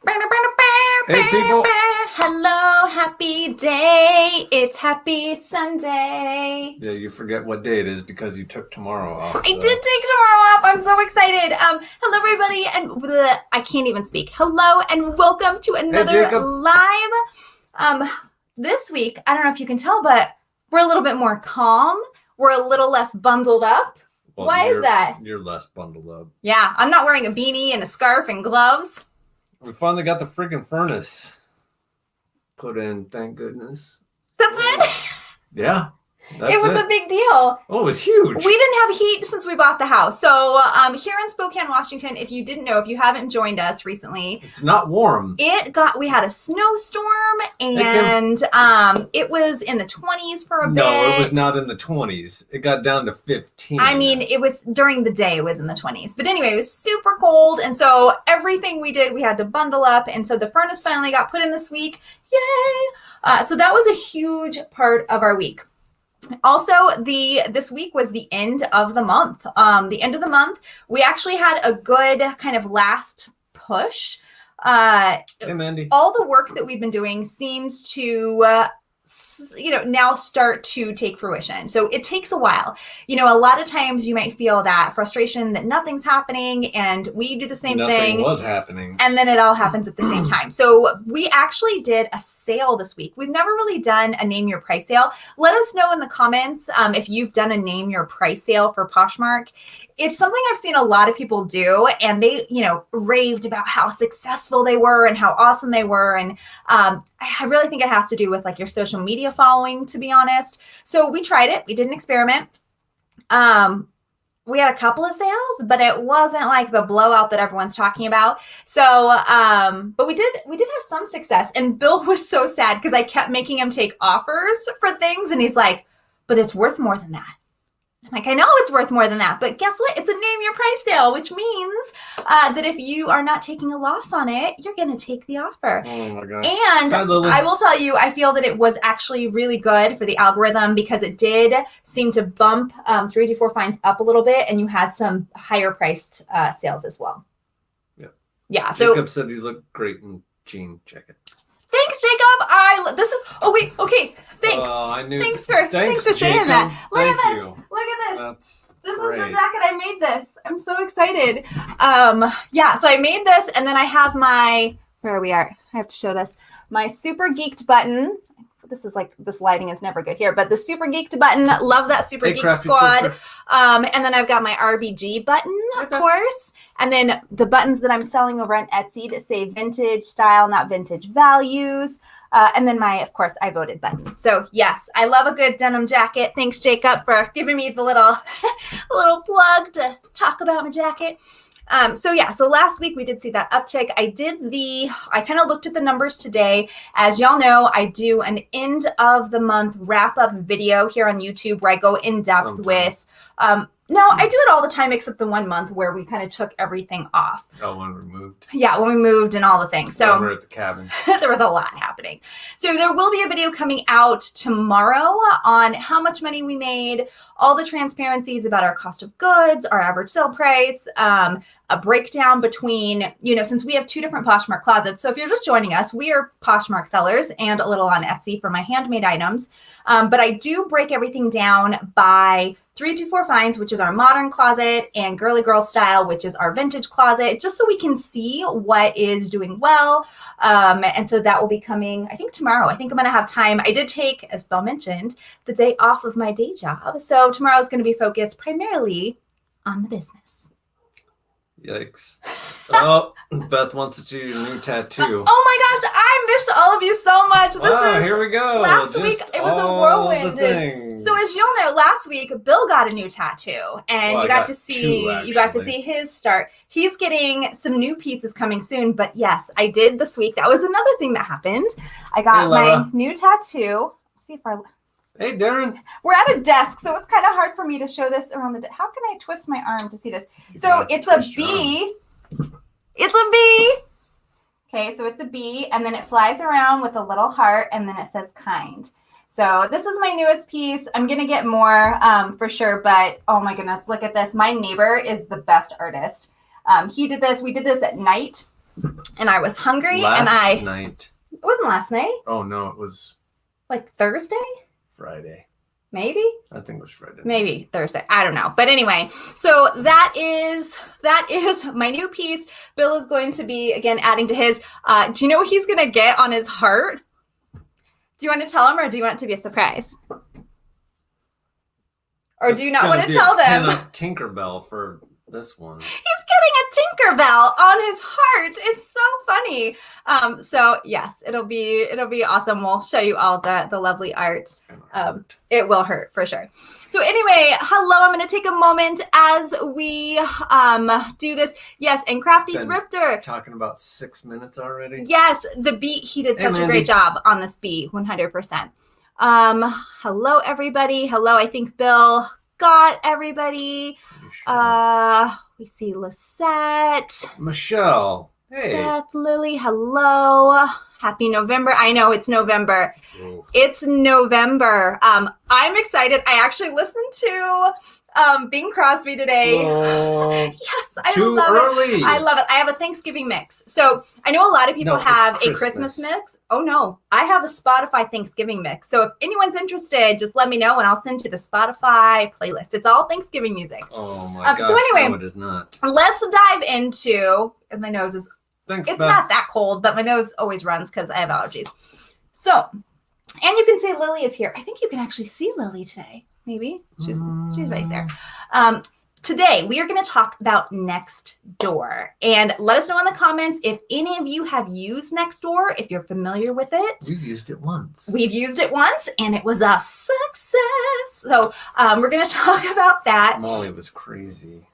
Hey, people. Hello, happy day. It's happy Sunday. Yeah, you forget what day it is because you took tomorrow off. I did take tomorrow off. I'm so excited. Hello everybody, and I can't even speak. Hello and welcome to another Jacob. live. This week, I don't know if you can tell, but we're a little bit more calm. We're a little less bundled up. Well, Why is that? You're less bundled up. Yeah, I'm not wearing a beanie and a scarf and gloves. We finally got the freaking furnace put in, thank goodness. That's it? Yeah. It was a big deal. Oh, it was huge. We didn't have heat since we bought the house. So here in Spokane, Washington, if you didn't know, if you haven't joined us recently, it's not warm. We had a snowstorm and it was in the 20s for a bit. No, it was not in the 20s. It got down to 15. I mean, it was during the day, it was in the 20s. But anyway, it was super cold. And so everything we did, we had to bundle up. And so the furnace finally got put in this week. Yay! So that was a huge part of our week. Also, this week was the end of the month. The end of the month, we actually had a good kind of last push. Hey, Mandy. All the work that we've been doing seems to, now start to take fruition. So it takes a while. A lot of times you might feel that frustration that nothing's happening, and we do the same thing. Nothing was happening. And then it all happens at the same time. So we actually did a sale this week. We've never really done a name your price sale. Let us know in the comments if you've done a name your price sale for Poshmark. It's something I've seen a lot of people do, and they, raved about how successful they were and how awesome they were. And I really think it has to do with like your social media following, to be honest. So we tried it. We did an experiment. We had a couple of sales, but it wasn't like the blowout that everyone's talking about. So, but we did have some success. And Bill was so sad because I kept making him take offers for things, and he's like, "But it's worth more than that." I'm like, I know it's worth more than that, but guess what? It's a name your price sale, which means that if you are not taking a loss on it, you're going to take the offer. Oh my gosh. And Hi, Lily. I will tell you, I feel that it was actually really good for the algorithm because it did seem to bump 324 finds up a little bit, and you had some higher priced sales as well. Yeah. Yeah. So Jacob said you look great in jean jacket. Thanks, Jacob. Okay. Thanks. Thanks for saying Jacob. that. Look Thank at this. you. Look at this. This is the jacket. I made this. I'm so excited. So I made this, and then I have where we are. I have to show this. My super geeked button. This lighting is never good here, but the super geeked button. Love that super geek squad. And then I've got my RBG button, of course. And then the buttons that I'm selling over on Etsy that say vintage style, not vintage values. And then of course, I voted button. So yes, I love a good denim jacket. Thanks, Jacob, for giving me the little plug to talk about my jacket. So last week we did see that uptick. I kind of looked at the numbers today. As y'all know, I do an end of the month wrap up video here on YouTube where I go in depth with, no, I do it all the time except the 1 month where we kind of took everything off. Oh, when we moved. Yeah, when we moved and all the things. So when we were at the cabin. There was a lot happening. So there will be a video coming out tomorrow on how much money we made, all the transparencies about our cost of goods, our average sale price, a breakdown between, since we have two different Poshmark closets. So if you're just joining us, we are Poshmark sellers and a little on Etsy for my handmade items. But I do break everything down by 324 finds, which is our modern closet, and girly girl style, which is our vintage closet, just so we can see what is doing well. And so that will be coming, I think, tomorrow. I think I'm going to have time. I did take, as Belle mentioned, the day off of my day job. So tomorrow is going to be focused primarily on the business. Yikes. Oh, Beth wants to do your new tattoo. Oh my gosh, I missed all of you so much. Here we go. Last week, it was a whirlwind. So as you'll know, last week, Bill got a new tattoo, and you got to see his start. He's getting some new pieces coming soon, but yes, I did this week. That was another thing that happened. I got my new tattoo. Let's see if Hey, Darren. We're at a desk, so it's kind of hard for me to show this around the desk. How can I twist my arm to see this? So it's a bee. It's a bee. Okay, so it's a bee, and then it flies around with a little heart, and then it says kind. So this is my newest piece. I'm going to get more for sure, but oh my goodness, look at this. My neighbor is the best artist. He did this. We did this at night. and I was hungry, Last night. It wasn't last night. Oh no, it was like Thursday. Friday. Maybe. I think it was Friday. Maybe Thursday. I don't know. But anyway, so that is my new piece. Bill is going to be again adding to his. Do you know what he's going to get on his heart? Do you want to tell him, or do you want it to be a surprise? Or do you not want to tell them? Tinkerbell for this one. He's getting a Tinkerbell on his heart. It's so funny. So yes, it'll be awesome. We'll show you all the lovely art. It will hurt for sure. So anyway, hello. I'm going to take a moment as we do this. Yes, and Crafty Thrifter. Talking about 6 minutes already. Yes, the beat. He did such a great job on this beat. 100%. Hello everybody. Hello. I think Bill got everybody. Sure. We see Lisette. Michelle. Hey. Beth, Lily, hello. Happy November. I know it's November. Whoa. It's November. I'm excited. I actually listened to Bing Crosby today. Yes, I love it. I love it. I have a Thanksgiving mix. So I know a lot of people have a Christmas mix. Oh no, I have a Spotify Thanksgiving mix. So if anyone's interested, just let me know and I'll send you the Spotify playlist. It's all Thanksgiving music. Oh my gosh, so anyway, no, it is not. Let's dive into, as my nose is, Thanks, it's Beth. not that cold, but my nose always runs because I have allergies. So, and you can see Lily is here. I think you can actually see Lily today. Maybe she's right there. Today we are going to talk about Nextdoor, and let us know in the comments if any of you have used Nextdoor, if you're familiar with it. We've used it once. We've used it once, and it was a success. So we're going to talk about that. Molly was crazy.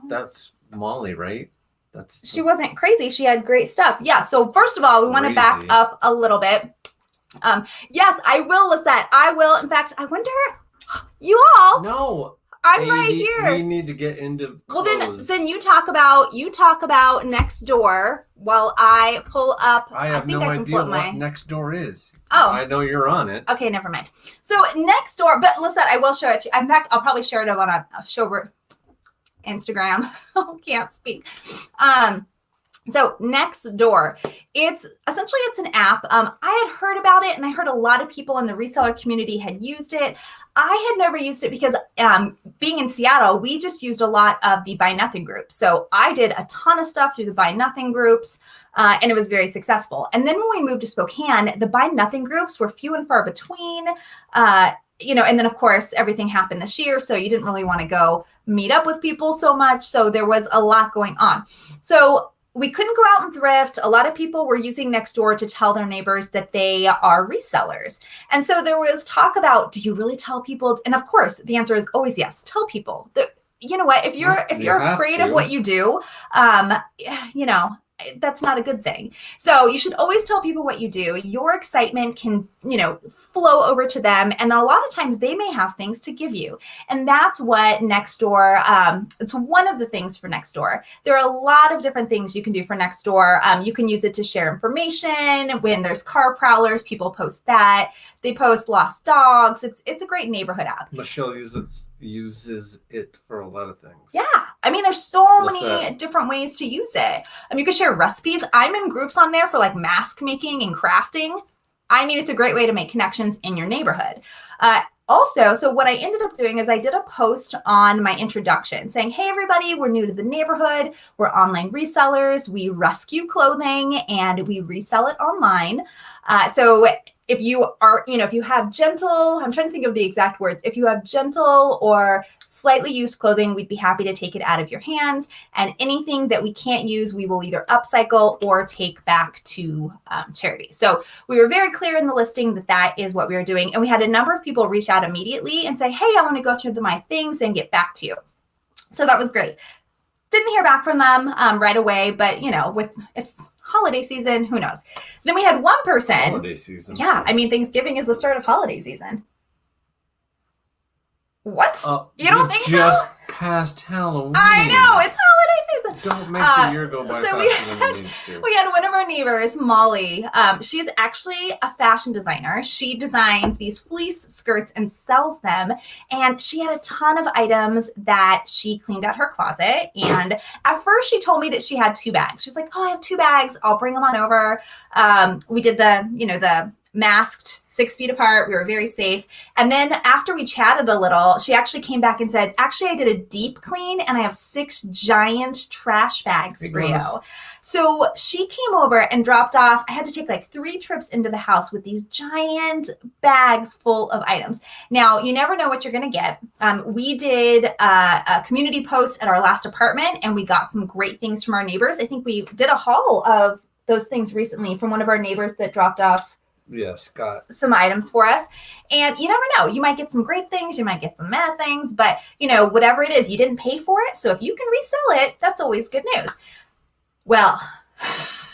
That's Molly, right? She wasn't crazy. She had great stuff. Yeah. So first of all, we want to back up a little bit. Yes, I will, Lisette. I will. In fact, I wonder. You all. No. I'm right here. We need to get into clothes. Well, then you talk about Nextdoor while I pull up. I think no idea what Nextdoor is. Oh. I know you're on it. Okay, never mind. So Nextdoor, but Lisette, I will show it to you. In fact, I'll probably share it on a Instagram. Can't speak. So Nextdoor, it's an app. I had heard about it, and I heard a lot of people in the reseller community had used it. I had never used it because being in Seattle, we just used a lot of the Buy Nothing group. So I did a ton of stuff through the Buy Nothing groups, and it was very successful. And then when we moved to Spokane, the Buy Nothing groups were few and far between. And then of course everything happened this year, so you didn't really want to go meet up with people so much. So there was a lot going on. So we couldn't go out and thrift. A lot of people were using Nextdoor to tell their neighbors that they are resellers. And so there was talk about, do you really tell people? And of course, the answer is always yes. Tell people. You know what? If you're afraid of what you do, that's not a good thing. So you should always tell people what you do. Your excitement can, flow over to them. And a lot of times they may have things to give you. And that's what Nextdoor, it's one of the things for Nextdoor. There are a lot of different things you can do for Nextdoor. You can use it to share information. When there's car prowlers, people post that. They post lost dogs. It's a great neighborhood app. Michelle uses it for a lot of things. Yeah. I mean, there's so many different ways to use it. You can share recipes. I'm in groups on there for like mask making and crafting. I mean, it's a great way to make connections in your neighborhood. Also, so what I ended up doing is I did a post on my introduction saying, hey, everybody, we're new to the neighborhood. We're online resellers. We rescue clothing and we resell it online. So if you are, if you have gentle, I'm trying to think of the exact words. If you have gentle or slightly used clothing, we'd be happy to take it out of your hands. And anything that we can't use, we will either upcycle or take back to charity. So we were very clear in the listing that is what we were doing. And we had a number of people reach out immediately and say, hey, I want to go through my things and get back to you. So that was great. Didn't hear back from them right away, but it's holiday season, who knows? Then we had one person. Holiday season. Yeah, I mean, Thanksgiving is the start of holiday season. What? You don't think so? Just past Halloween. I know, it's holiday Don't make the year go by so faster than it needs to. we had one of our neighbors, Molly. She's actually a fashion designer. She designs these fleece skirts and sells them. And she had a ton of items that she cleaned out her closet. And at first she told me that she had 2 bags. She was like, oh, I have 2 bags. I'll bring them on over. We did the masked 6 feet apart. We were very safe. And then after we chatted a little, she actually came back and said, actually, I did a deep clean and I have 6 giant trash bags for you. So she came over and dropped off. I had to take like 3 trips into the house with these giant bags full of items. Now, you never know what you're going to get. We did a community post at our last apartment and we got some great things from our neighbors. I think we did a haul of those things recently from one of our neighbors that dropped off Scott, some items for us. And you never know, you might get some great things, you might get some bad things, but whatever it is, you didn't pay for it. So if you can resell it, that's always good news. Well,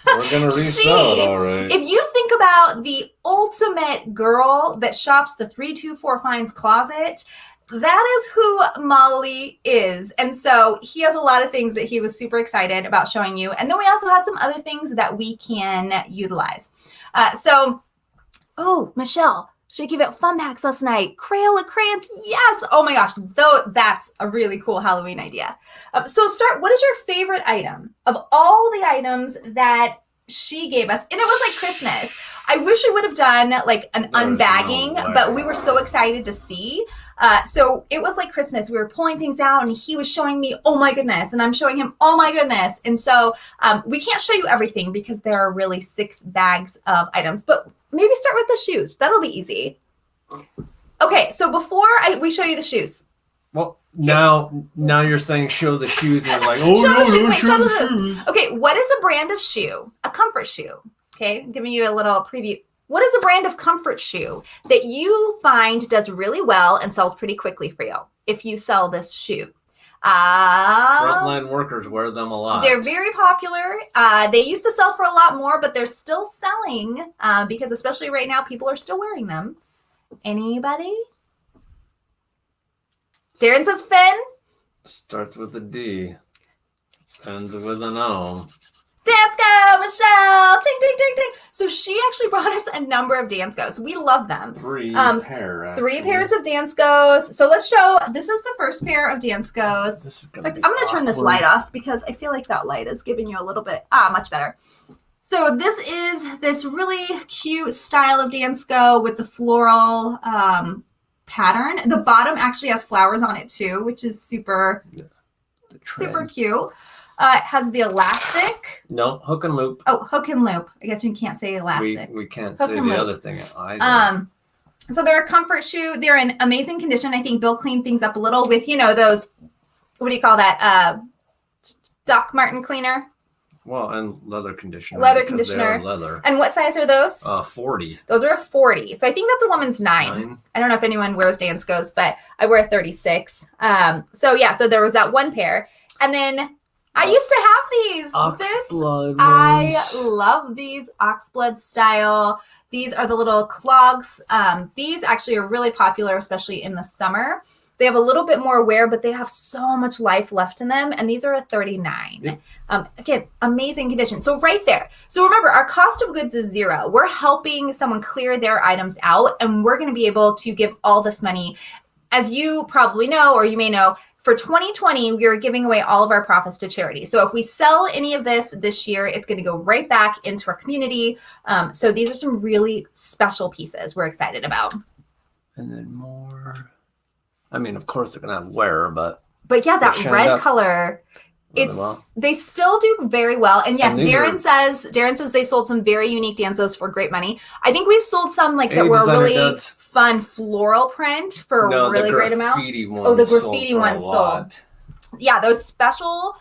we're gonna resell it, all right. If you think about the ultimate girl that shops the 324 Finds closet, that is who Molly is. And so he has a lot of things that he was super excited about showing you. And then we also had some other things that we can utilize. Oh, Michelle, she gave out fun packs last night. Crayola crayons, yes. Oh my gosh, though that's a really cool Halloween idea. What is your favorite item of all the items that she gave us? And it was like Christmas. I wish we would have done like an unbagging, but we were so excited to see. So it was like Christmas. We were pulling things out and he was showing me, oh my goodness. And I'm showing him, oh my goodness. And so we can't show you everything because there are really 6 bags of items, but maybe start with the shoes. That'll be easy. Okay. So before we show you the shoes. Well, now you're saying show the shoes and you're like, oh show no, the shoes. show the shoes. Okay. What is a brand of shoe? A comfort shoe. Okay. I'm giving you a little preview. What is a brand of comfort shoe that you find does really well and sells pretty quickly for you if you sell this shoe? Frontline workers wear them a lot. They're very popular. They used to sell for a lot more, but they're still selling because especially right now, people are still wearing them. Anybody? Darren says Finn. Starts with a D. Ends with an O. Dansko, Michelle, ting, ting, ting, ting. So she actually brought us a number of Danskos. We love them. 3 pair. 3 pairs of Danskos. So let's show. This is the first pair of Danskos. This is I'm going to turn this light off because I feel like that light is giving you a little bit. Much better. So this is this really cute style of Dansko with the floral pattern. The bottom actually has flowers on it too, which is super cute. It has the elastic. No, hook and loop. Oh, hook and loop. I guess we can't say elastic. We can't hook say the other thing either. So they're a comfort shoe. They're in amazing condition. I think Bill cleaned things up a little with, those, what do you call that? Doc Martin cleaner. Well, and leather conditioner. Leather conditioner. Leather. And what size are those? 40. Those are a 40. So I think that's a woman's 9. I don't know if anyone wears Danskos, but I wear a 36. So there was that one pair. And then I used to have these. Oxblood I love these oxblood style. These are the little clogs. These actually are really popular, especially in the summer. They have a little bit more wear, but they have so much life left in them. And these are a 39. Yep. Again, amazing condition. So right there. So remember, our cost of goods is 0. We're helping someone clear their items out, and we're going to be able to give all this money. As you probably know, or you may know, for 2020, we are giving away all of our profits to charity. So if we sell any of this year, it's going to go right back into our community. So these are some really special pieces we're excited about. And then more. I mean, of course they're going to have wear, but yeah, that red color, they still do very well. And yes, Darren says they sold some very unique Danskos for great money. I think we've sold some that were really fun floral print for a really great amount. The graffiti ones sold. Yeah, those special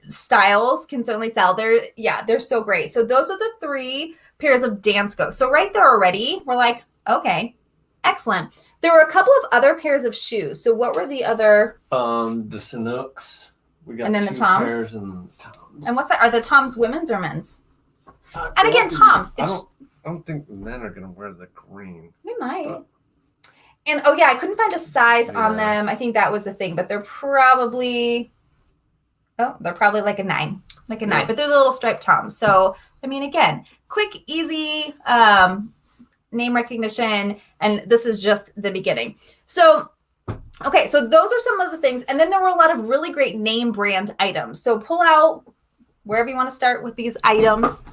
styles can certainly sell. They're so great. So those are the 3 pairs of Danskos. So right there already, we're like, okay, excellent. There were a couple of other pairs of shoes. So what were the other? The Sanooks. We got and then 2 the Toms. pairs and Toms. And what's that? Are the Toms women's or men's? And again, Toms. I don't think men are going to wear the green. They might. But, and I couldn't find a size on them. I think that was the thing, but they're probably Oh, they're probably like a 9, but they're the little striped toms. So, I mean, again, quick, easy name recognition, and this is just the beginning. So, okay, so those are some of the things, and then there were a lot of really great name brand items. So pull out wherever you want to start with these items.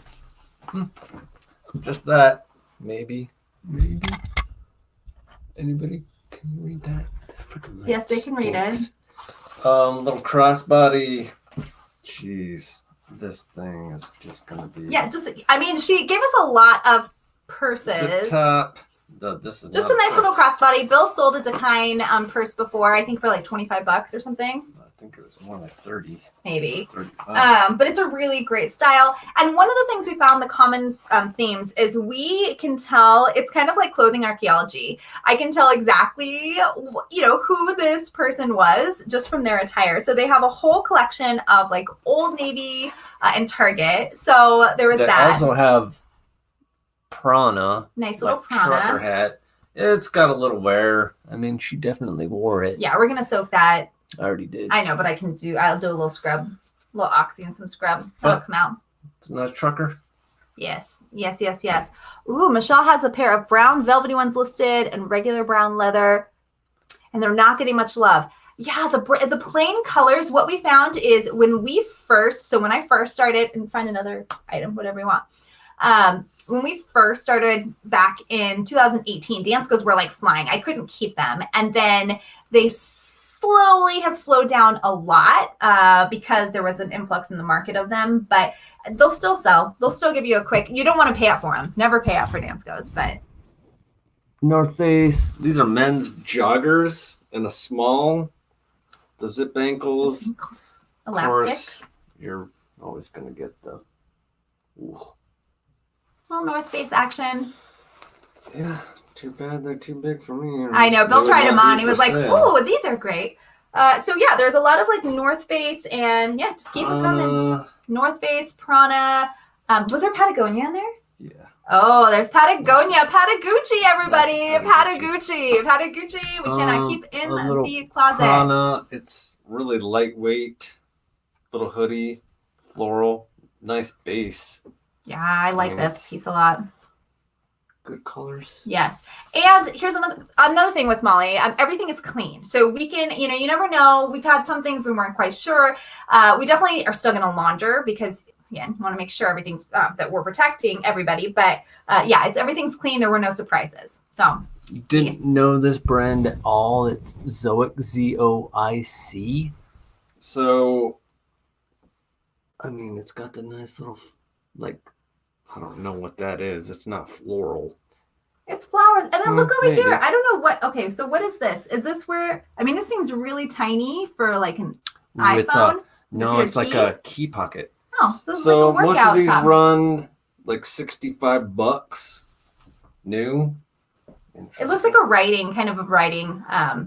Just that, maybe. Anybody can read that? Yes, they can read it. Little crossbody. Jeez, this thing is just gonna be. Yeah, I mean, she gave us a lot of purses. Zip top. This is just a nice little crossbody. Bill sold a Decline purse before, I think for like $25 or something. I think it was more like 30. Maybe. 35. But it's a really great style. And one of the things we found, the common themes, is we can tell, it's kind of like clothing archaeology. I can tell exactly, who this person was just from their attire. So they have a whole collection of like Old Navy and Target. So there was they that. Also have Prana. Nice little like Prana. Trucker hat. It's got a little wear. I mean, she definitely wore it. Yeah, we're going to soak that. I already did. I know, but I'll do a little scrub, a little oxy and some scrub. That'll come out. It's a nice trucker. Yes. Ooh, Michelle has a pair of brown velvety ones listed and regular brown leather, and they're not getting much love. Yeah, the plain colors, what we found is when I first started, and find another item, whatever you want. When we first started back in 2018, Danskos were like flying. I couldn't keep them. And then they slowly have slowed down a lot because there was an influx in the market of them, but they'll still sell. They'll still give you a quick, you don't want to pay up for them. Never pay up for Danskos, but. North Face. These are men's joggers in a small. The zip ankles. Elastic. Of course, you're always going to get the. Ooh. Little North Face action. Yeah, too bad they're too big for me. I know. Bill tried them on. He was like, "Oh, these are great." So yeah, there's a lot of like North Face, and yeah, just keep it coming. North Face, Prana. Was there Patagonia in there? Yeah. Oh, there's Patagonia, Patagucci, everybody, Patagucci. We cannot keep in the closet. Prana. It's really lightweight. Little hoodie, floral, nice base. Yeah, I like this piece a lot. Good colors. Yes. And here's another thing with Molly. Everything is clean. So we can, you never know. We've had some things we weren't quite sure. We definitely are still going to launder because, again, want to make sure everything's, that we're protecting everybody. But yeah, everything's clean. There were no surprises. So. You didn't know this brand at all. It's Zoic, Zoic. So, I mean, it's got the nice little, like, I don't know what that is. It's not floral. It's flowers. And then look over here. I don't know what. Okay, so what is this? Is this where? I mean, this seems really tiny for like an iPhone. It's like a key pocket. Oh, so it's like a workout most of these top. run like $65 new. It looks like a riding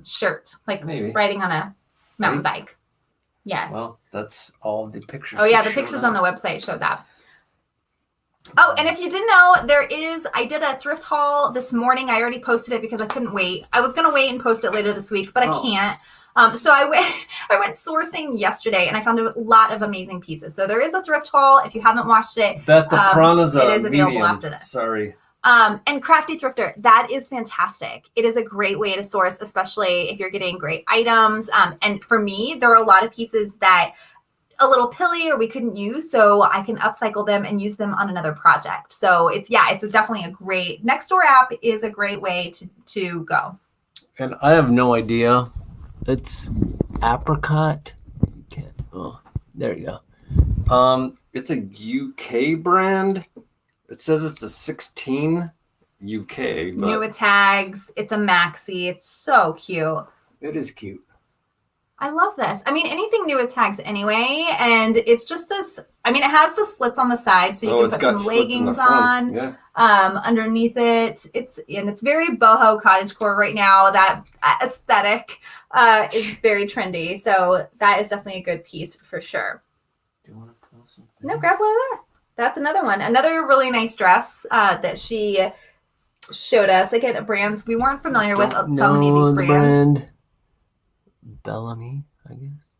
shirt, like maybe riding on a mountain bike. Yes. Well, that's all the pictures. Oh yeah, the pictures on the website showed that. Oh, and if you didn't know, I did a thrift haul this morning. I already posted it because I couldn't wait. I was going to wait and post it later this week, but I can't. So I went sourcing yesterday, and I found a lot of amazing pieces. So there is a thrift haul. If you haven't watched it, the Prana's it is available medium. after this. Sorry. And Crafty Thrifter, that is fantastic. It is a great way to source, especially if you're getting great items. And for me, there are a lot of pieces that a little pilly or we couldn't use, so I can upcycle them and use them on another project. So it's definitely a great Nextdoor app is a great way to go. And I have no idea. It's apricot. There you go. It's a UK brand. It says it's a 16 UK. But new with tags. It's a maxi. It's so cute. It is cute. I love this. I mean, anything new with tags anyway. And it's just this, I mean, it has the slits on the side, so you can put some leggings on. Yeah. Underneath it. It's very boho cottagecore right now. That aesthetic is very trendy. So that is definitely a good piece for sure. Do you want to pull something? No, grab one of that. That's another one. Another really nice dress that she showed us. Again, brands we weren't familiar with so many of these brands. Bellamy, I guess.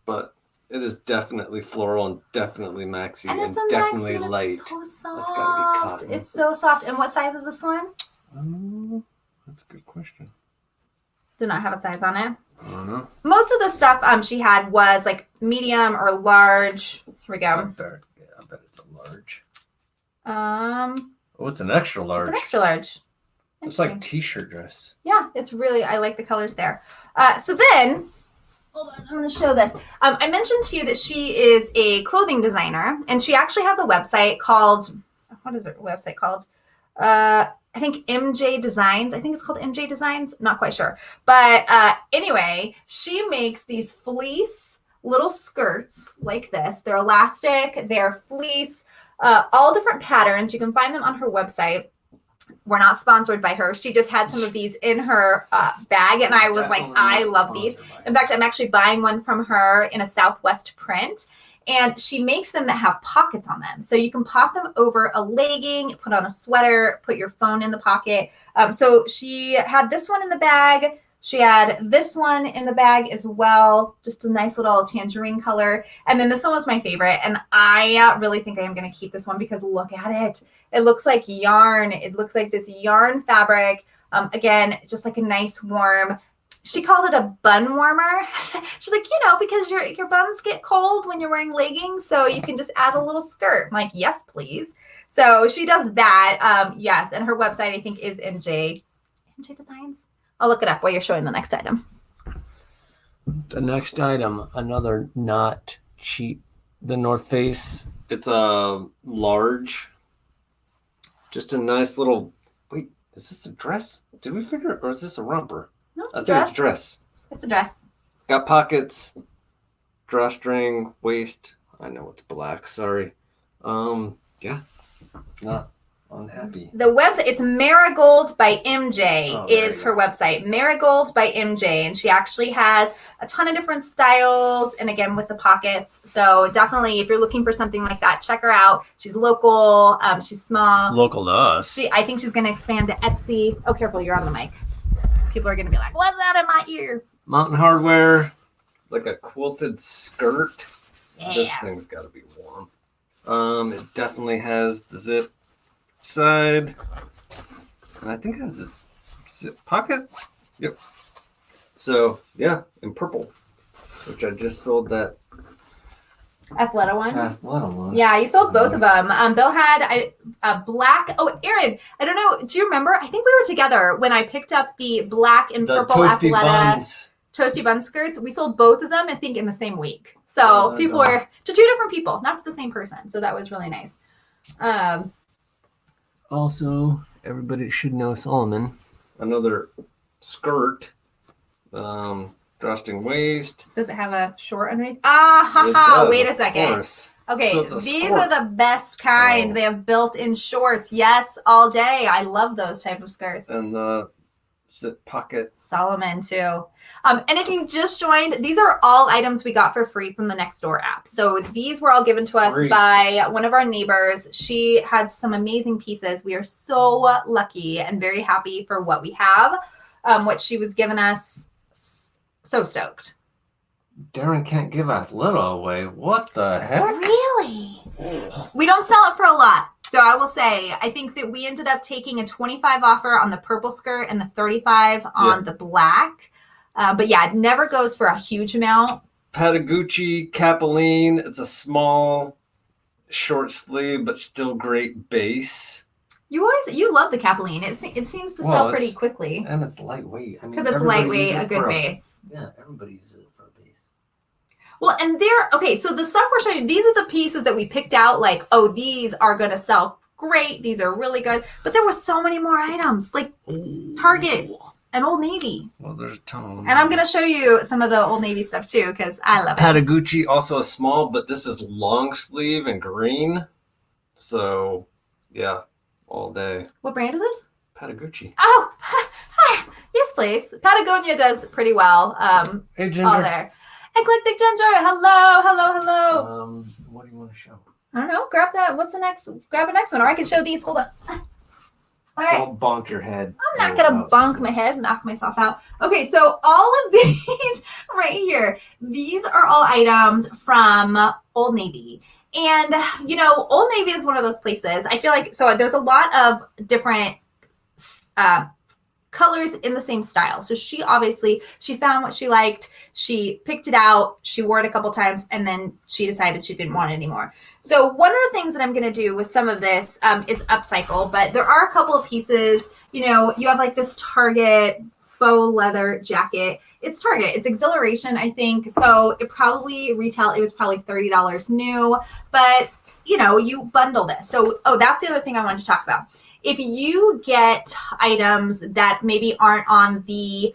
but it is definitely floral and definitely maxi And it's a definitely maxi and light. it's so soft. That's gotta be cotton. It's so soft. And what size is this one? That's a good question. Do not have a size on it. I don't know. Most of the stuff she had was like medium or large. Here we go. I bet it's a large. Oh, it's an extra large. It's an extra large. It's like t-shirt dress. Yeah, it's really, I like the colors there. So then, hold on, I'm going to show this. I mentioned to you that she is a clothing designer, and she actually has a website called, what is her website called? I think MJ Designs. I think it's called MJ Designs. Not quite sure. But anyway, she makes these fleece little skirts like this. They're elastic. They're fleece. All different patterns. You can find them on her website. We're not sponsored by her. She just had some of these in her bag, and I was like, I love these. In fact, I'm actually buying one from her in a Southwest print, and she makes them that have pockets on them. So you can pop them over a legging, put on a sweater, put your phone in the pocket. So she had this one in the bag. She had this one in the bag as well, just a nice little tangerine color. And then this one was my favorite. And I really think I am going to keep this one because look at it. It looks like yarn. It looks like this yarn fabric. Again, it's just like a nice warm. She called it a bun warmer. She's like, because your buns get cold when you're wearing leggings, so you can just add a little skirt. I'm like, yes, please. So she does that. Yes, and her website, I think, is MJ Designs. I'll look it up while you're showing the next item. The next item, another not cheap. The North Face. It's a large. Just a nice little. Wait, is this a dress? Did we figure it, or is this a romper? No, I think it's a dress. It's a dress. Got pockets, drawstring, waist. I know it's black. Sorry. Yeah. Not unhappy. The website, it's Marigold by MJ is her go. website. Marigold by MJ. And she actually has a ton of different styles. And again, with the pockets. So definitely, if you're looking for something like that, check her out. She's local. She's small. Local to us. I think she's going to expand to Etsy. Oh, careful. You're on the mic. People are going to be like, what's that in my ear? Mountain Hardwear. Like a quilted skirt. Yeah. This thing's got to be warm. It definitely has the zip side, and I think it has this zip pocket. Yep. So yeah, in purple, which I just sold that Athleta one. Athleta one. Yeah, you sold both of them. Bill had a black. Oh, Aaron, I don't know. Do you remember? I think we were together when I picked up the black and purple toasty Athleta buns. toasty bun skirts. We sold both of them, I think, in the same week. So people were to two different people, not to the same person. So that was really nice. Also, everybody should know Solomon. Another skirt, drawstring waist. Does it have a short underneath? Wait a second. Course. Okay, So these are the best kind. They have built-in shorts. Yes, all day. I love those type of skirts. And the zip pocket. Solomon too. And if you just joined, these are all items we got for free from the Nextdoor app. So these were all given to us by one of our neighbors. She had some amazing pieces. We are so lucky and very happy for what we have, what she was giving us. So stoked. Darren can't give Athleta away. What the heck? Really? We don't sell it for a lot. So I will say, I think that we ended up taking a 25 offer on the purple skirt and the 35 on the black. But yeah, it never goes for a huge amount. Patagucci Capeline. It's a small, short sleeve, but still great base. You love the Capeline. It seems to sell pretty quickly. And it's lightweight. Because it's lightweight, a good base. Yeah, everybody uses it for a base. Well, and so the stuff we're showing, these are the pieces that we picked out, like, oh, these are going to sell great. These are really good. But there were so many more items, like Target and Old Navy. Well, there's a ton of them. And I'm going to show you some of the Old Navy stuff, too, because I love it. Patagucci, also a small, but this is long sleeve and green. So, yeah, all day. What brand is this? Patagucci. Oh, yes, please. Patagonia does pretty well. Hey, Ginger. All there. Eclectic Ginger, hello. What do you want to show? I don't know. Grab that. What's the next? Grab a next one, or I can show these. Hold on. All right. Don't bonk your head. I'm not going to bonk my head, knock myself out. Okay, so all of these right here, these are all items from Old Navy. And, you know, Old Navy is one of those places. I feel like, so there's a lot of different colors in the same style. So she found what she liked. She picked it out. She wore it a couple times, and then she decided she didn't want it anymore. So one of the things that I'm going to do with some of this is upcycle, but there are a couple of pieces. You know, you have like this Target faux leather jacket. It's Target. It's Exhilaration, I think. So it was probably $30 new, but you know, you bundle this. So, that's the other thing I wanted to talk about. If you get items that maybe aren't on the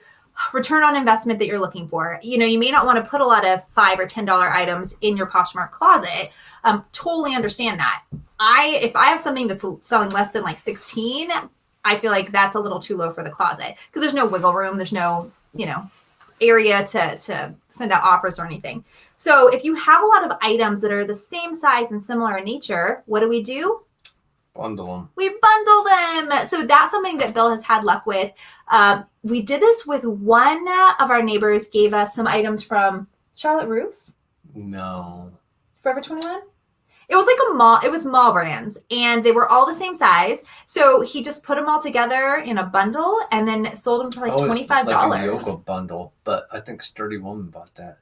return on investment that you're looking for, you know, you may not want to put a lot of $5 or $10 items in your Poshmark closet. Totally understand that. If I have something that's selling less than like 16, I feel like that's a little too low for the closet because there's no wiggle room. There's no, you know, area to send out offers or anything. So if you have a lot of items that are the same size and similar in nature, what do? Bundle them. We bundle them. So that's something that Bill has had luck with. We did this with one of our neighbors gave us some items from Charlotte Russe. No. Forever 21? It was like it was mall brands, and they were all the same size. So he just put them all together in a bundle and then sold them for like $25. Like a yoga bundle, but I think Sturdy Woman bought that.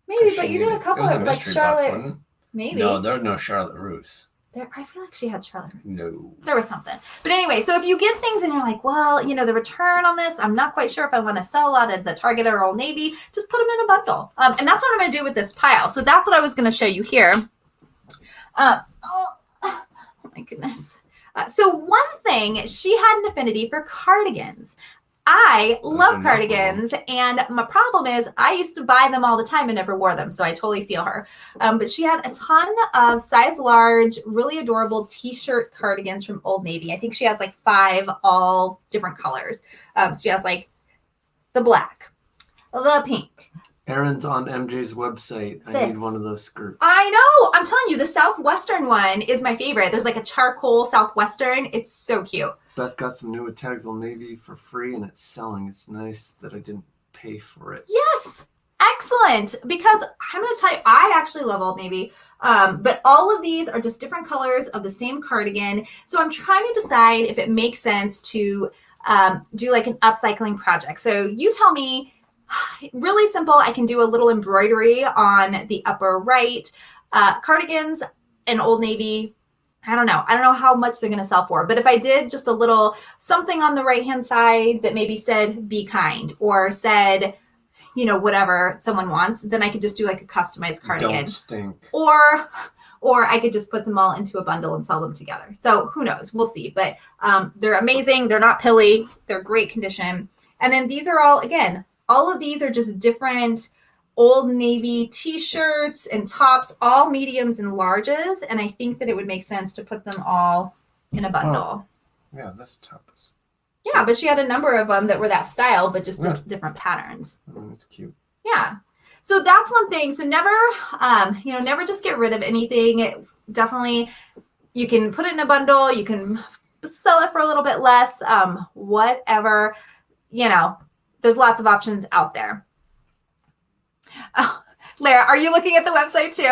Maybe, but you did a couple of like Charlotte. Box, maybe. No, there was no Charlotte Russe. I feel like she had Charlotte Russe. No. There was something. But anyway, so if you get things and you're like, well, you know, the return on this, I'm not quite sure if I want to sell out of the Target or Old Navy, just put them in a bundle. And that's what I'm going to do with this pile. So that's what I was going to show you here. Oh my goodness. So one thing, she had an affinity for cardigans. I love cardigans, and my problem is I used to buy them all the time and never wore them, so I totally feel her. But she had a ton of size large, really adorable t-shirt cardigans from Old Navy. I think she has like 5 all different colors. So she has like the black, the pink. Erin's on MJ's website. I need one of those skirts. I know. I'm telling you, the Southwestern one is my favorite. There's like a charcoal Southwestern. It's so cute. Beth got some new tags Old Navy for free, and it's selling. It's nice that I didn't pay for it. Yes. Excellent. Because I'm going to tell you, I actually love Old Navy. But all of these are just different colors of the same cardigan. So I'm trying to decide if it makes sense to do like an upcycling project. So you tell me. Really simple. I can do a little embroidery on the upper right. Cardigans and Old Navy, I don't know how much they're going to sell for. But if I did just a little something on the right-hand side that maybe said, be kind, or said, you know, whatever someone wants, then I could just do like a customized cardigan. Don't stink. Or I could just put them all into a bundle and sell them together. So who knows? We'll see. But they're amazing. They're not pilly. They're great condition. And then these are all, again, all of these are just different Old Navy t-shirts and tops, all mediums and larges. And I think that it would make sense to put them all in a bundle. Oh, yeah, this top is. Yeah, but she had a number of them that were that style, but just different patterns. Oh, that's cute. Yeah. So that's one thing. So never just get rid of anything. Definitely, you can put it in a bundle. You can sell it for a little bit less. Whatever, there's lots of options out there. Oh, Lara, are you looking at the website too?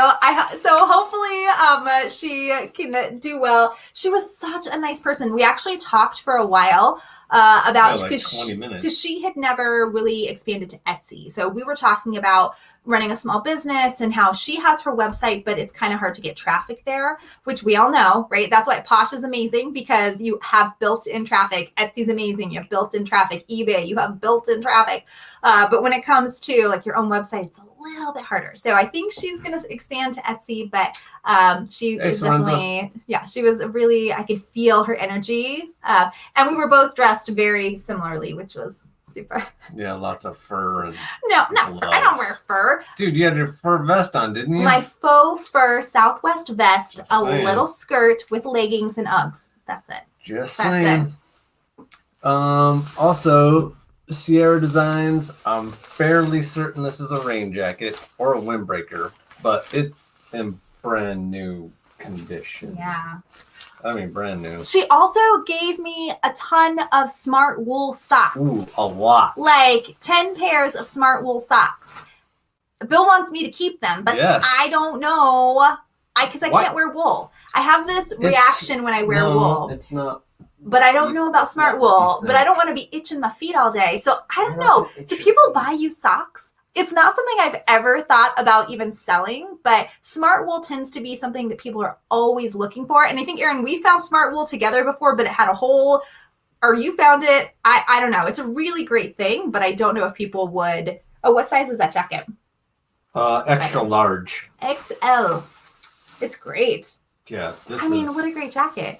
So hopefully she can do well. She was such a nice person. We actually talked for a while about like 20 minutes because she had never really expanded to Etsy. So we were talking about running a small business and how she has her website, but it's kind of hard to get traffic there, which we all know, right? That's why Posh is amazing, because you have built-in traffic. Etsy's amazing. You have built-in traffic. eBay, you have built-in traffic. But when it comes to like your own website, it's a little bit harder. So I think she's going to expand to Etsy, but she was definitely, she was really, I could feel her energy. And we were both dressed very similarly, which was super. Yeah, lots of fur and no, not fur. I don't wear fur. Dude, you had your fur vest on, didn't you? My faux fur Southwest vest, little skirt with leggings and Uggs. That's it. That's saying. It. Also, Sierra Designs. I'm fairly certain this is a rain jacket or a windbreaker, but it's in brand new condition. Yeah. I mean, brand new. She also gave me a ton of smart wool socks. Ooh, a lot. Like 10 pairs of smart wool socks. Bill wants me to keep them, but I don't know. Because I can't wear wool. I have this reaction when I wear wool. It's not. But I don't know about smart wool. But I don't want to be itching my feet all day. So I don't know. Do people buy you socks? It's not something I've ever thought about even selling, but smart wool tends to be something that people are always looking for. And I think, Erin, we found smart wool together before, but it had a hole, or you found it. I don't know. It's a really great thing, but I don't know if people would. Oh, what size is that jacket? Extra large. XL. It's great. Yeah. What a great jacket.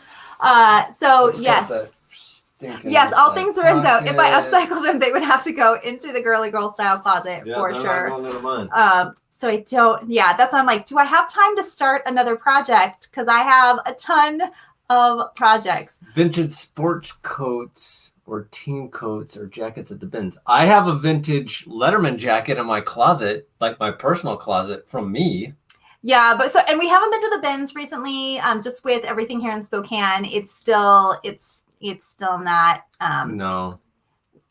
So yes. Yes, all things Lorenzo. If I upcycled them, they would have to go into the girly girl style closet for sure. So I don't. Yeah, that's why I'm like, do I have time to start another project? Because I have a ton of projects. Vintage sports coats or team coats or jackets at the bins. I have a vintage Letterman jacket in my closet, like my personal closet from me. Yeah, and we haven't been to the bins recently. Just with everything here in Spokane, it's still not. No,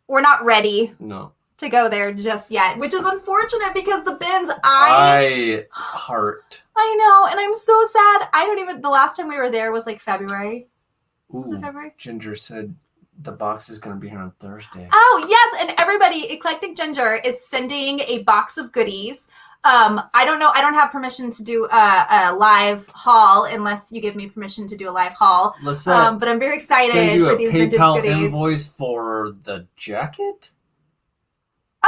we're not ready. No. To go there just yet, which is unfortunate because the bins heart. I know, and I'm so sad. The last time we were there was like February. Was it February? Ginger said the box is going to be here on Thursday. Oh, yes, and everybody, Eclectic Ginger is sending a box of goodies. I don't know. I don't have permission to do a live haul unless you give me permission to do a live haul. But I'm very excited for these vintage goodies. PayPal invoice for the jacket?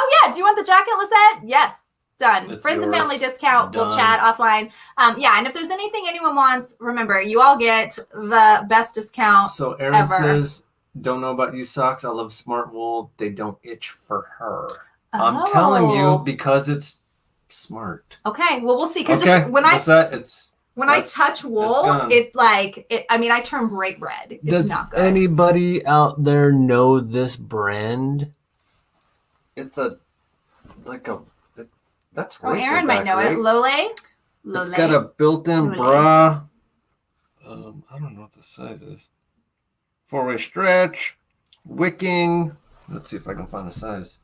Oh, yeah. Do you want the jacket, Lisette? Yes. Done. It's Friends yours. and family discount. Done. We'll chat offline. And if there's anything anyone wants, remember, you all get the best discount So Erin says, don't know about you socks. I love smart wool. They don't itch for her. Oh. I'm telling you because it's smart. Okay. Well, we'll see. Because when I touch wool, I turn bright red. It's not good. Does anybody out there know this brand? It's that's Erin might know it. Lole. It's got a built-in bra. I don't know what the size is. 4-way stretch, wicking. Let's see if I can find a size.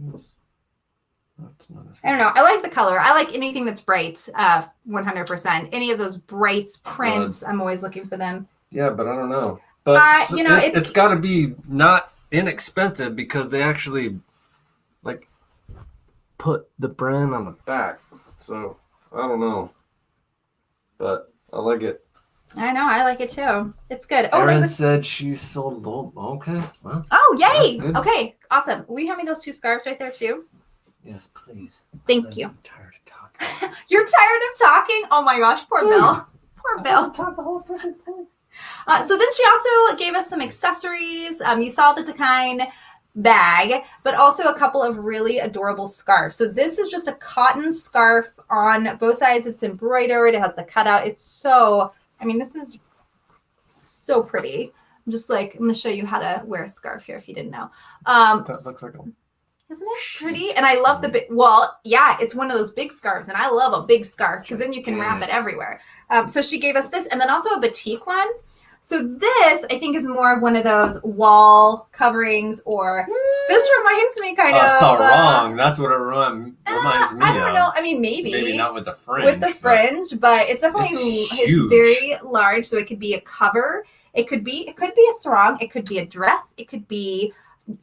I don't know. I like the color. I like anything that's bright. 100%. Any of those brights, prints. I'm always looking for them. Yeah, but I don't know. But it's got to be not inexpensive because they actually put the brand on the back. So I don't know, but I like it. I know, I like it too. It's good. Oh, Erin said she's sold low. Okay, well. Oh, yay! Okay, awesome. Will you hand me those 2 scarves right there too? Yes, please. Thank you. I'm tired of talking. You're tired of talking? Oh my gosh, poor Bill. Poor Bill. Talk the whole freaking time. So then she also gave us some accessories. You saw the Dakine bag, but also a couple of really adorable scarves. So this is just a cotton scarf on both sides. It's embroidered. It has the cutout. It's this is so pretty. I'm going to show you how to wear a scarf here if you didn't know. That looks like isn't it pretty? And I love it's one of those big scarves, and I love a big scarf because then you can wrap it everywhere. So she gave us this, and then also a batik one. So this, I think, is more of one of those wall coverings, or this reminds me kind of... wrong. That's what it reminds me of. I don't know. I mean, maybe. Maybe not with the fringe. With the fringe, but it's definitely... It's very large, so it could be a cover. It could be a sarong. It could be a dress. It could be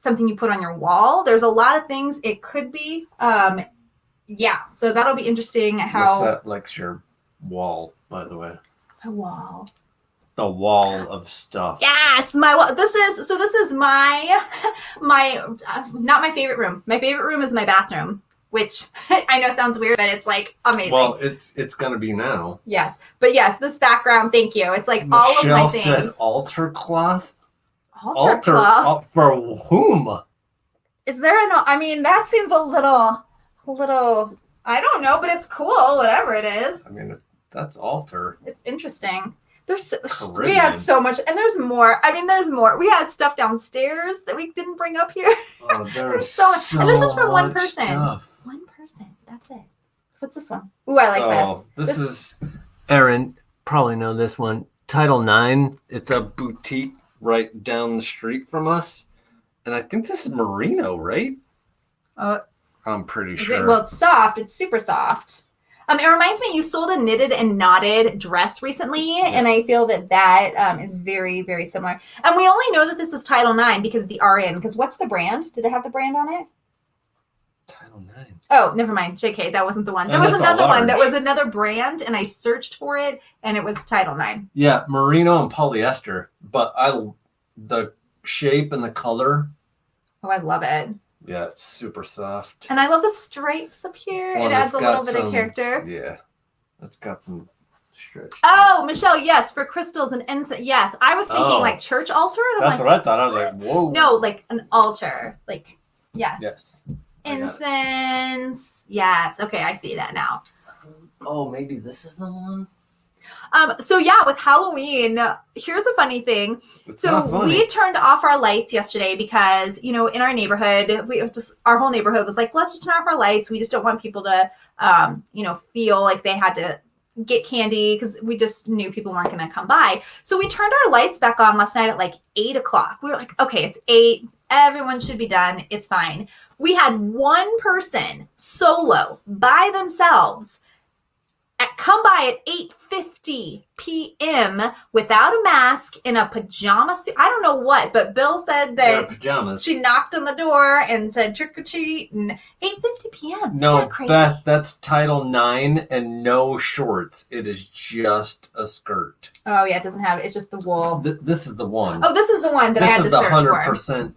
something you put on your wall. There's a lot of things it could be. So that'll be interesting how... That likes your wall, by the way. A wall. The wall of stuff. Yes, my wall. This is my not my favorite room. My favorite room is my bathroom, which I know sounds weird, but it's amazing. Well, it's gonna be now. Yes, but yes, this background. Thank you. It's all of my things. Michelle said altar cloth. Altar cloth for whom? Is there that seems a little. I don't know, but it's cool. Whatever it is. That's altar. It's interesting. We had so much, and there's more. There's more. We had stuff downstairs that we didn't bring up here. Oh, there's so much. And this is from one person. Stuff. One person. That's it. What's this one? Ooh, I like this. This is Erin. probably know this one. Title IX. It's a boutique right down the street from us. And I think this is merino, right? I'm pretty sure. Well, it's soft. It's super soft. It reminds me, you sold a knitted and knotted dress recently, and I feel that is very, very similar. And we only know that this is Title IX because the RN. Because what's the brand? Did it have the brand on it? Title IX. Oh, never mind. JK, that wasn't the one. There was another one that was another brand, and I searched for it, and it was Title IX. Yeah, merino and polyester. But the shape and the color. Oh, I love it. Yeah, it's super soft. And I love the stripes up here. It adds a little bit of character. Yeah, it's got some stretch. Oh, Michelle, yes, for crystals and incense. Yes, I was thinking like church altar. That's what I thought. I was like, whoa. No, like an altar. Like, yes. Yes. Incense. Yes. Okay, I see that now. Oh, maybe this is the one? So yeah, with Halloween, here's a funny thing. We turned off our lights yesterday because, in our neighborhood, our whole neighborhood was like, let's just turn off our lights. We just don't want people to, feel like they had to get candy because we just knew people weren't going to come by. So we turned our lights back on last night at like 8:00. We were like, okay, it's 8. Everyone should be done. It's fine. We had one person solo by themselves come by at 8:50 p.m. without a mask in a pajama suit. I don't know what, but Bill said that pajamas. She knocked on the door and said trick or treat, and 8:50 p.m. No, that's Title IX and no shorts. It is just a skirt. Oh yeah, it doesn't have. It's just the wool. This is the one. Oh, this is the one that I had to search for. This is the 100%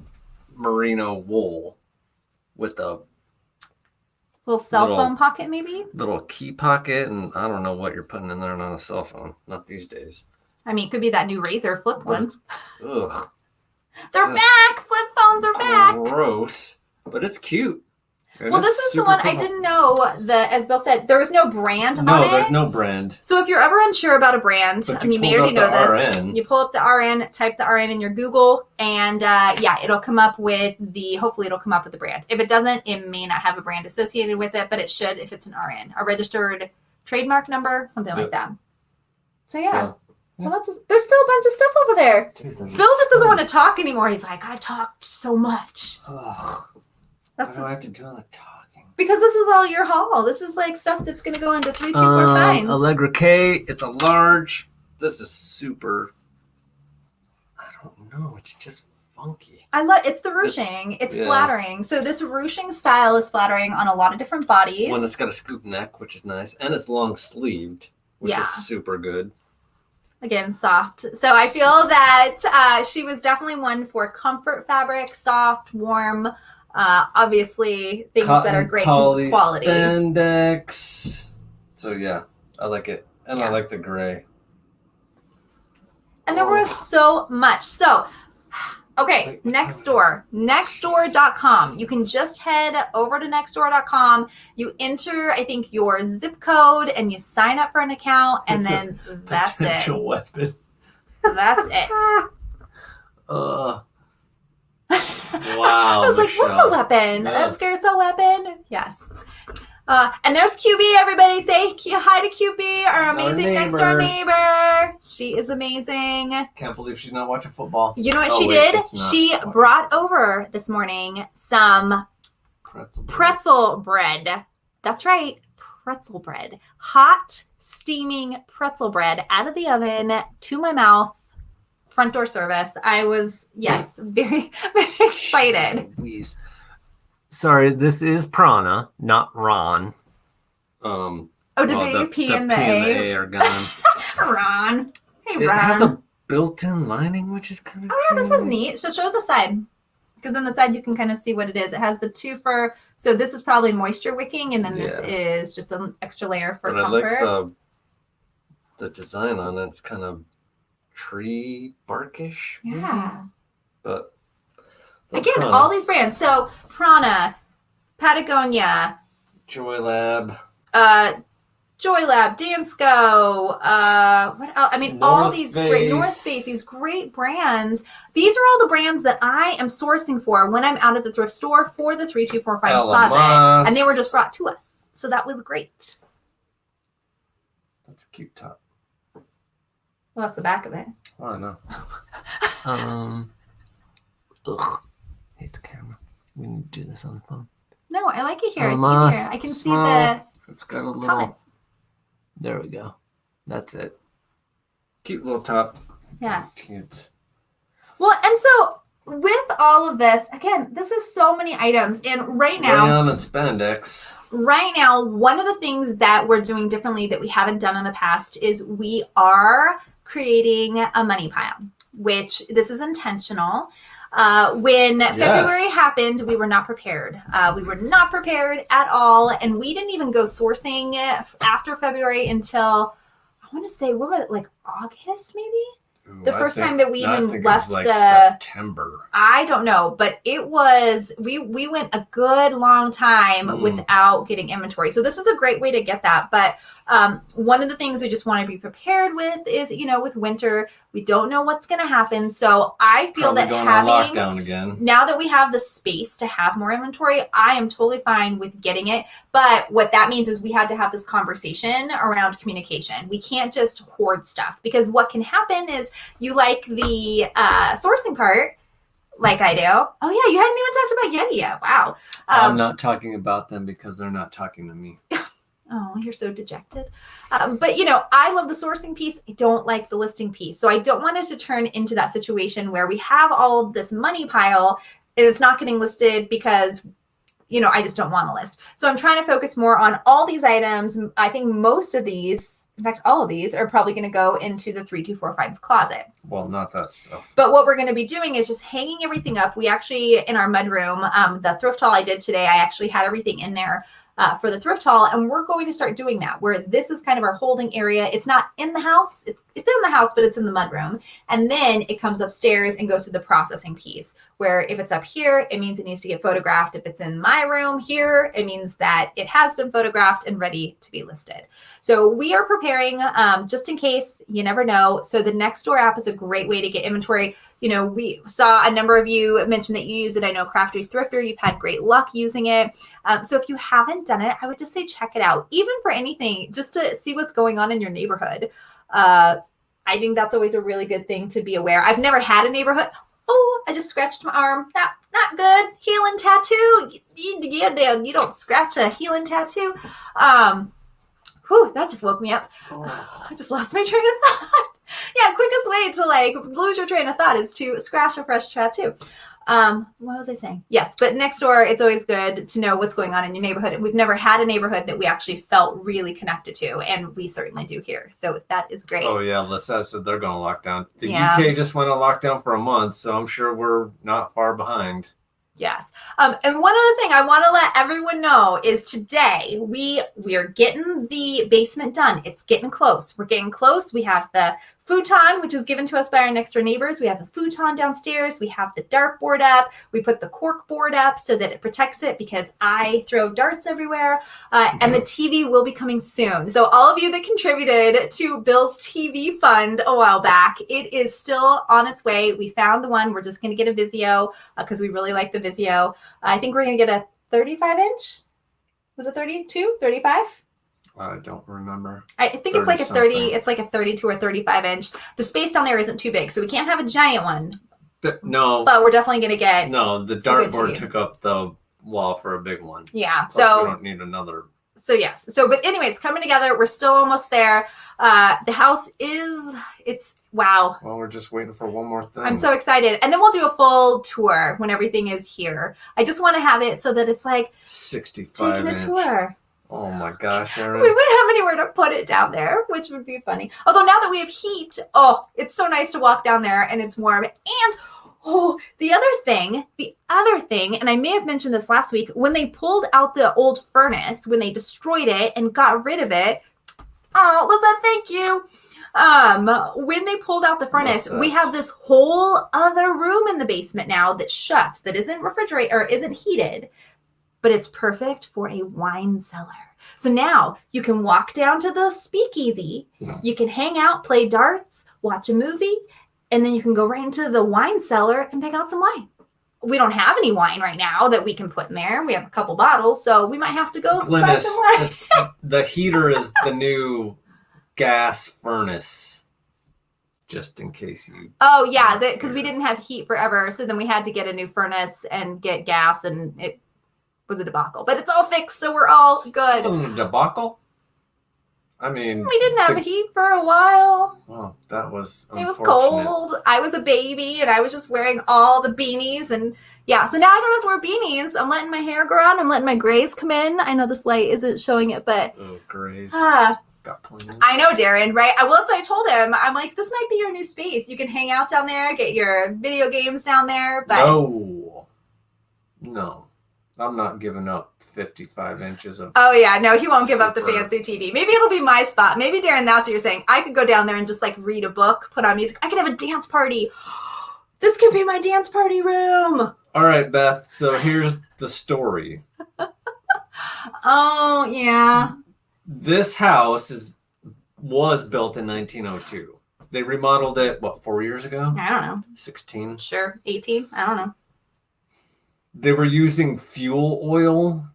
merino wool with a little cell phone pocket, maybe? Little key pocket, and I don't know what you're putting in there on a cell phone. Not these days. I mean, it could be that new Razor flip one. Ugh. They're back! Flip phones are back! Gross. But it's cute. Well, this is the one I didn't know that, as Bill said, there was no brand on it. No, there's no brand. So if you're ever unsure about a brand, you may already know this. RN. You pull up the RN, type the RN in your Google, and it'll come up with hopefully it'll come up with the brand. If it doesn't, it may not have a brand associated with it, but it should if it's an RN, a registered trademark number, something like that. So yeah. Well, there's still a bunch of stuff over there. Bill just doesn't want to talk anymore. He's like, I talked so much. Ugh. Why do I have to do all the talking? Because this is all your haul. This is like stuff that's going to go into 3, 2, 4 finds. Allegra K. It's a large. This is super. I don't know. It's just funky. It's the ruching. It's flattering. So this ruching style is flattering on a lot of different bodies. One that's got a scoop neck, which is nice, and it's long sleeved, which is super good. Again, soft. So I feel that she was definitely one for comfort fabric, soft, warm. Obviously, things that are great quality. Spandex. So yeah, I like it, and I like the gray. And there was so much. So, okay, Nextdoor, Nextdoor.com. You can just head over to Nextdoor.com. You enter, I think, your zip code, and you sign up for an account, and then that's it. Potential weapon. That's it. Wow. I was like, what's a weapon? A skirt's a weapon? Yes. And there's QB. Everybody say hi to QB, our amazing next door neighbor. She is amazing. Can't believe she's not watching football. You know what she did? She brought over this morning some pretzel bread. That's right. Pretzel bread. Hot, steaming pretzel bread out of the oven to my mouth. Front door service. I was, very, very excited. Sorry, this is Prana, not Ron. Did the P and the A are gone. Ron. Hey, Ron. It has a built-in lining, which is kind of cool. This is neat. So show the side. Because on the side, you can kind of see what it is. It has the 2 for, so this is probably moisture wicking, and then this is just an extra layer for comfort. I like the design on it. It's kind of tree barkish. Yeah. But again, all these brands. So Prana, Patagonia, Joylab, Dansko, what else? I mean, all these great North Face, these great brands. These are all the brands that I am sourcing for when I'm out at the thrift store for the 324 Finds Closet, and they were just brought to us. So that was great. That's a cute top. Well, that's the back of it. Oh, I know. Hate the camera. We need to do this on the phone. No, I like it here. It's easier. I can see the It's got a little... comments. There we go. That's it. Cute little top. Yes. Cute. Well, and so with all of this, again, this is so many items. And right now... Rayon and spandex. Right now, one of the things that we're doing differently that we haven't done in the past is we are creating a money pile, which this is intentional. When February happened, we were not prepared. We were not prepared at all. And we didn't even go sourcing after February until, I want to say, what was it, like August maybe? The first time that we even left like September. I don't know, but it was, we went a good long time without getting inventory. So this is a great way to get that. But one of the things we just want to be prepared with is, with winter, we don't know what's going to happen. So I feel Probably that going having, on lockdown again. Now that we have the space to have more inventory, I am totally fine with getting it. But what that means is we had to have this conversation around communication. We can't just hoard stuff, because what can happen is you like the sourcing part, like I do. Oh yeah, you hadn't even talked about Yeti yet. Wow. I'm not talking about them because they're not talking to me. Oh, you're so dejected. But, I love the sourcing piece. I don't like the listing piece. So I don't want it to turn into that situation where we have all of this money pile and it's not getting listed because, I just don't want to list. So I'm trying to focus more on all these items. I think most of these, in fact, all of these are probably going to go into the 3245's closet. Well, not that stuff. But what we're going to be doing is just hanging everything up. We actually, in our mudroom, the thrift haul I did today, I actually had everything in there for the thrift haul, and we're going to start doing that, where this is kind of our holding area. It's not in the house, it's in the house, but it's in the mudroom, and then it comes upstairs and goes to the processing piece, where if it's up here, it means it needs to get photographed. If it's in my room here, it means that it has been photographed and ready to be listed. So we are preparing just in case, you never know. So the Nextdoor app is a great way to get inventory. We saw a number of you mention that you use it. I know Crafty Thrifter, you've had great luck using it. So if you haven't done it, I would just say check it out, even for anything, just to see what's going on in your neighborhood. I think that's always a really good thing to be aware. I've never had a neighborhood. Oh, I just scratched my arm. Not good. Healing tattoo. You don't scratch a healing tattoo. That just woke me up. I just lost my train of thought. Yeah, quickest way to lose your train of thought is to scratch a fresh tattoo. What was I saying? Yes, but Nextdoor, it's always good to know what's going on in your neighborhood. And we've never had a neighborhood that we actually felt really connected to, and we certainly do here. So that is great. Oh yeah, Lissette said they're going to lock down. The UK just went on lockdown for a month, so I'm sure we're not far behind. Yes. And one other thing I want to let everyone know is today we are getting the basement done. It's getting close. We're getting close. We have the futon, which was given to us by our next door neighbors. We have the futon downstairs. We have the dartboard up. We put the cork board up so that it protects it, because I throw darts everywhere. And the TV will be coming soon. So all of you that contributed to Bill's TV fund a while back, it is still on its way. We found the one. We're just going to get a Vizio because we really like the Vizio. I think we're going to get a 35-inch. Was it 32, 35? I don't remember. I think it's like a 30. It's like a 32 or 35-inch. The space down there isn't too big, so we can't have a giant one. But we're definitely going to get. No, the dartboard took up the wall for a big one. Yeah, Plus we don't need another. So yes, but anyway, it's coming together. We're still almost there. The house it's wow. Well, we're just waiting for one more thing. I'm so excited, and then we'll do a full tour when everything is here. I just want to have it so that it's like 65 taking a inch. tour. Oh my gosh, Aaron. We wouldn't have anywhere to put it down there, which would be funny. Although now that we have heat, it's so nice to walk down there and it's warm. And the other thing, and I may have mentioned this last week, when they pulled out the old furnace, when they destroyed it and got rid of it, Lizette, thank you. When they pulled out the furnace, we have this whole other room in the basement now that shuts, that isn't refrigerated or isn't heated, but it's perfect for a wine cellar. So now you can walk down to the speakeasy, you can hang out, play darts, watch a movie, and then you can go right into the wine cellar and pick out some wine. We don't have any wine right now that we can put in there. We have a couple bottles, so we might have to go buy some wine. The heater is the new gas furnace. just in case you. Oh yeah, because we didn't have heat forever, so then we had to get a new furnace and get gas, and it was a debacle. But it's all fixed, so we're all good. It wasn't a debacle. I mean, we didn't have heat for a while. Oh, that was unfortunate. It was cold. I was a baby, and I was just wearing all the beanies, and yeah. So now I don't have to wear beanies. I'm letting my hair grow out. I'm letting my grays come in. I know this light isn't showing it, but grays. Got plenty. I know, Darren. Right? That's what I told him. I'm like, this might be your new space. You can hang out down there, get your video games down there. But no, I'm not giving up 55 inches of. Oh yeah, no, he won't give up the fancy TV. Maybe it'll be my spot. Maybe, Darren, that's what you're saying. I could go down there and just like read a book, put on music. I could have a dance party. This could be my dance party room. All right, Beth. So here's the story. Oh yeah. This house was built in 1902. They remodeled it 4 years ago? I don't know. 16. Sure, 18. I don't know. They were using fuel oil.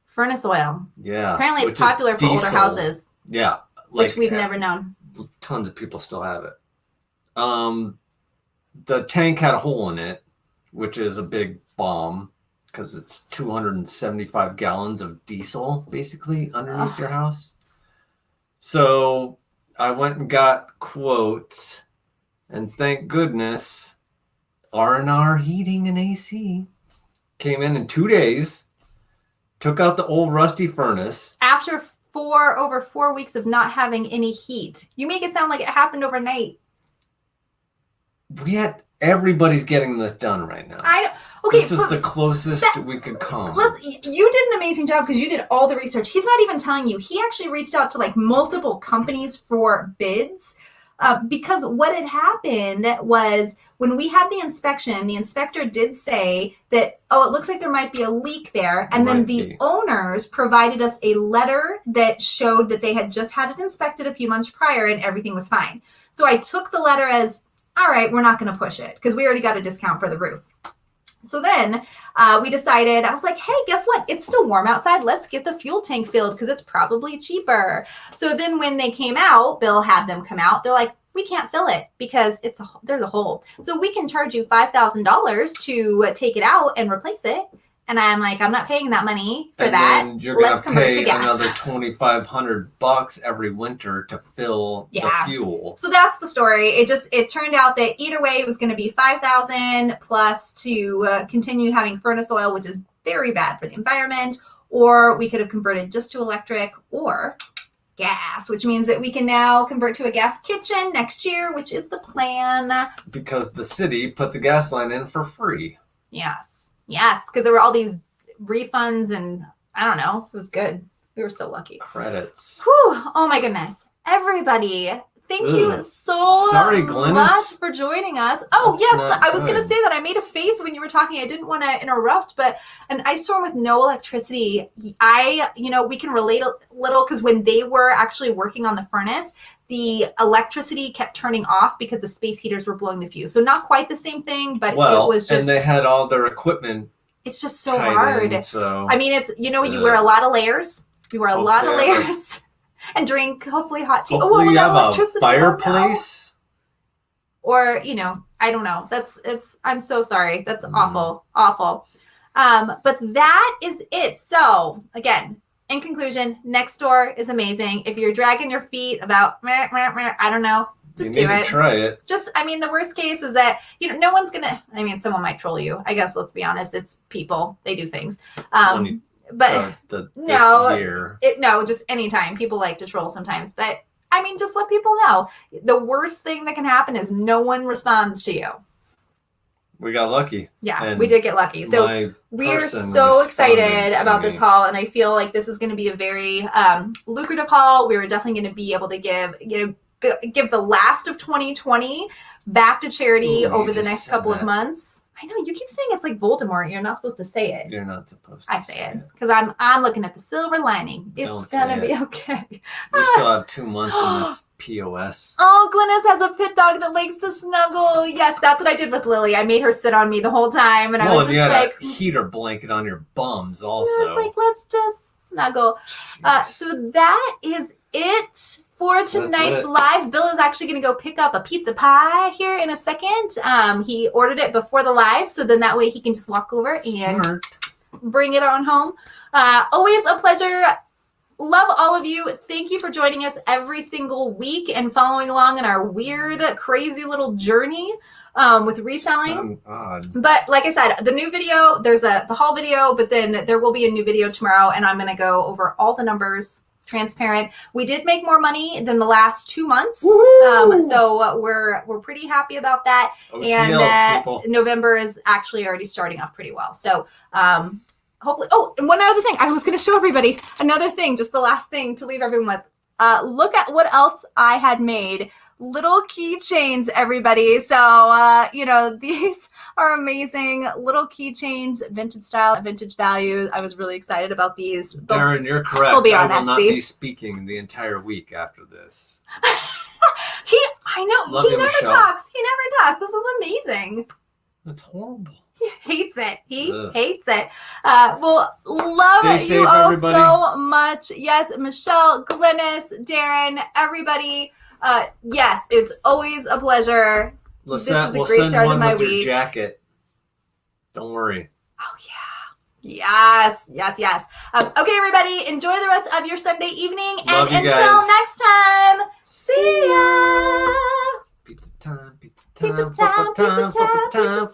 Furnace oil. Yeah. Apparently it's popular for older houses. Yeah. Which we've never known. Tons of people still have it. The tank had a hole in it, which is a big bomb because it's 275 gallons of diesel basically underneath your house. So I went and got quotes, and thank goodness R&R Heating and AC came in 2 days. Took out the old rusty furnace. After over 4 weeks of not having any heat. You make it sound like it happened overnight. Everybody's getting this done right now. Okay, this is the closest we could come. You did an amazing job because you did all the research. He's not even telling you. He actually reached out to like multiple companies for bids because what had happened was when we had the inspection, the inspector did say that, it looks like there might be a leak there. And then the owners provided us a letter that showed that they had just had it inspected a few months prior and everything was fine. So I took the letter as, all right, we're not going to push it because we already got a discount for the roof. So then we decided, I was like, hey, guess what? It's still warm outside. Let's get the fuel tank filled because it's probably cheaper. So then when they came out, Bill had them come out. They're like, we can't fill it because there's a hole. So we can charge you $5,000 to take it out and replace it. And I'm like, I'm not paying that money for that. Then you're going to pay another $2,500 every winter to fill the fuel. So that's the story. It turned out that either way it was going to be $5,000 plus to continue having furnace oil, which is very bad for the environment, or we could have converted just to electric or gas, which means that we can now convert to a gas kitchen next year, which is the plan. Because the city put the gas line in for free. Yes, because there were all these refunds and I don't know. It was good. We were so lucky. Credits. Whew. Oh my goodness. Everybody, thank you so much for joining us. Oh, yes. I was going to say that I made a face when you were talking. I didn't want to interrupt, but an ice storm with no electricity, we can relate a little because when they were actually working on the furnace, the electricity kept turning off because the space heaters were blowing the fuse. So not quite the same thing, but it was just... And they had all their equipment. It's just so hard. I mean, it's, you wear a lot of layers. You wear a lot of layers and drink hopefully hot tea. Hopefully you have a fireplace. Or, I don't know. I'm so sorry. That's awful. But that is it. So again, in conclusion, Nextdoor is amazing. If you're dragging your feet about, I don't know, just do it. Try it. The worst case is that, no one's going to, someone might troll you. I guess, let's be honest, it's people. They do things. But just anytime. People like to troll sometimes. But, just let people know. The worst thing that can happen is no one responds to you. We got lucky. Yeah, we did get lucky. So we are so excited about this haul, and I feel like this is going to be a very lucrative haul. We were definitely going to be able to give the last of 2020 back to charity over the next couple of months. I know you keep saying it's like Voldemort. You're not supposed to say it. You're not supposed to. I say it because I'm looking at the silver lining. It's gonna be okay. We still have 2 months in this POS. Oh, Glynis has a pit dog that likes to snuggle. Yes, that's what I did with Lily. I made her sit on me the whole time, and I was just like, a heater blanket on your bums also. I was like, let's just snuggle. So that is it for tonight's it. live. Bill is actually going to go pick up a pizza pie here in a second. He ordered it before the live, so then that way he can just walk over and bring it on home. Always a pleasure. Love all of you. Thank you for joining us every single week and following along in our weird, crazy little journey with reselling. But like I said, the new video, there's the haul video, but then there will be a new video tomorrow, and I'm going to go over all the numbers, transparent. We did make more money than the last 2 months. So we're pretty happy about that. OTLs, and November is actually already starting off pretty well. So hopefully, and one other thing I was going to show everybody, another thing, just the last thing to leave everyone with. Look at what else I had made. Little keychains, everybody. So, these are amazing little keychains, vintage style, vintage value. I was really excited about these. Darren, you're correct. They'll be on I will not Etsy. be speaking the entire week after this. I know. Love He you, never Michelle. talks. He never talks. This is amazing. That's horrible. He hates it. He Ugh. hates it. Well, love Stay you safe, all everybody. so much. Yes, Michelle, Glennis, Darren, everybody. Yes, it's always a pleasure. Lisette, This is a we'll great send start of one my with your week. jacket. Don't worry. Oh, yeah. Yes. Okay, everybody, enjoy the rest of your Sunday evening. Love and you until guys. next time, see ya. Pizza time, pizza time, Pizza time, pizza time, pizza time.